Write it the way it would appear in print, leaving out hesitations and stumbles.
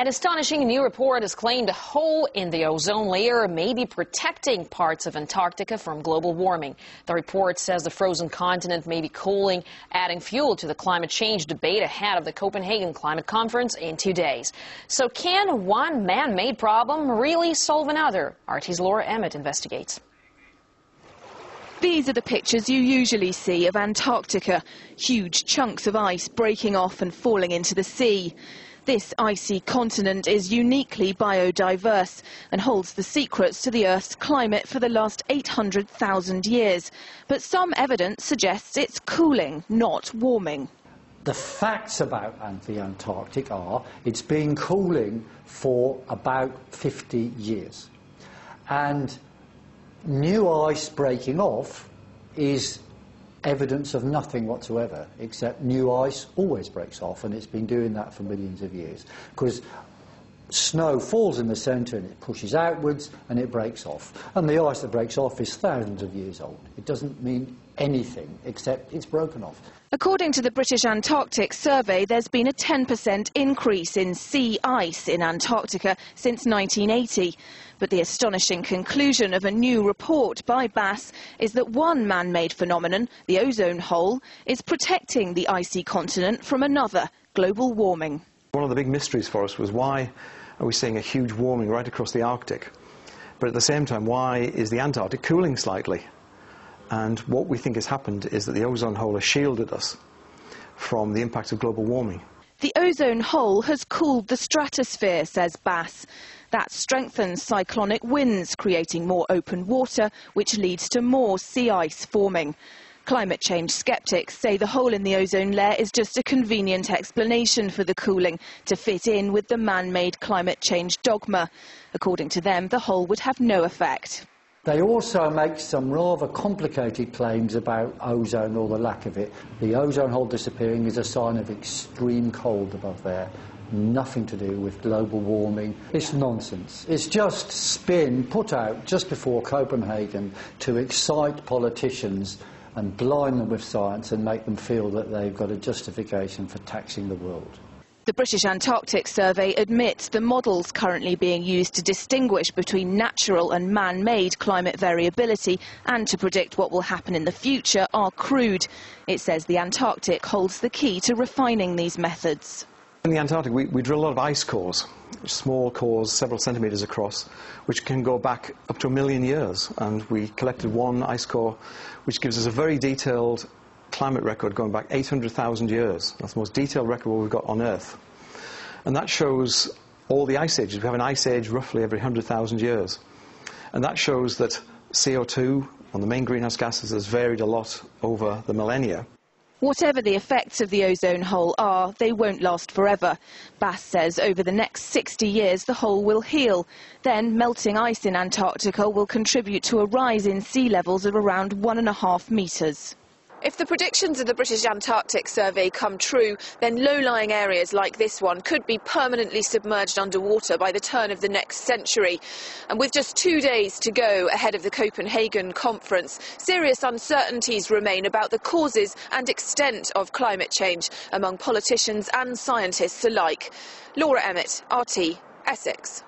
An astonishing new report has claimed a hole in the ozone layer may be protecting parts of Antarctica from global warming. The report says the frozen continent may be cooling, adding fuel to the climate change debate ahead of the Copenhagen Climate Conference in 2 days. So can one man-made problem really solve another? RT's Laura Emmett investigates. These are the pictures you usually see of Antarctica, huge chunks of ice breaking off and falling into the sea. This icy continent is uniquely biodiverse and holds the secrets to the Earth's climate for the last 800,000 years. But some evidence suggests it's cooling, not warming. The facts about the Antarctic are it's been cooling for about 50 years. And new ice breaking off is evidence of nothing whatsoever, except new ice always breaks off, and it's been doing that for millions of years. Because snow falls in the centre and it pushes outwards and it breaks off. And the ice that breaks off is thousands of years old. It doesn't mean anything except it's broken off. According to the British Antarctic Survey, there's been a 10% increase in sea ice in Antarctica since 1980. But the astonishing conclusion of a new report by BAS is that one man-made phenomenon, the ozone hole, is protecting the icy continent from another, global warming. One of the big mysteries for us was why are we seeing a huge warming right across the Arctic? But at the same time, why is the Antarctic cooling slightly? And what we think has happened is that the ozone hole has shielded us from the impact of global warming. The ozone hole has cooled the stratosphere, says BAS. That strengthens cyclonic winds, creating more open water, which leads to more sea ice forming. Climate change skeptics say the hole in the ozone layer is just a convenient explanation for the cooling to fit in with the man-made climate change dogma. According to them, the hole would have no effect. They also make some rather complicated claims about ozone or the lack of it. The ozone hole disappearing is a sign of extreme cold above there. Nothing to do with global warming. It's nonsense. It's just spin put out just before Copenhagen to excite politicians and blind them with science and make them feel that they've got a justification for taxing the world. The British Antarctic Survey admits the models currently being used to distinguish between natural and man-made climate variability and to predict what will happen in the future are crude. It says the Antarctic holds the key to refining these methods. In the Antarctic, we drill a lot of ice cores, small cores several centimetres across, which can go back up to 1 million years. And we collected one ice core, which gives us a very detailed climate record going back 800,000 years. That's the most detailed record we've got on Earth. And that shows all the ice ages. We have an ice age roughly every 100,000 years. And that shows that CO2, one of the main greenhouse gases, has varied a lot over the millennia. Whatever the effects of the ozone hole are, they won't last forever. BAS says over the next 60 years the hole will heal. Then melting ice in Antarctica will contribute to a rise in sea levels of around 1.5 metres. If the predictions of the British Antarctic Survey come true, then low-lying areas like this one could be permanently submerged underwater by the turn of the next century. And with just 2 days to go ahead of the Copenhagen conference, serious uncertainties remain about the causes and extent of climate change among politicians and scientists alike. Laura Emmett, RT, Essex.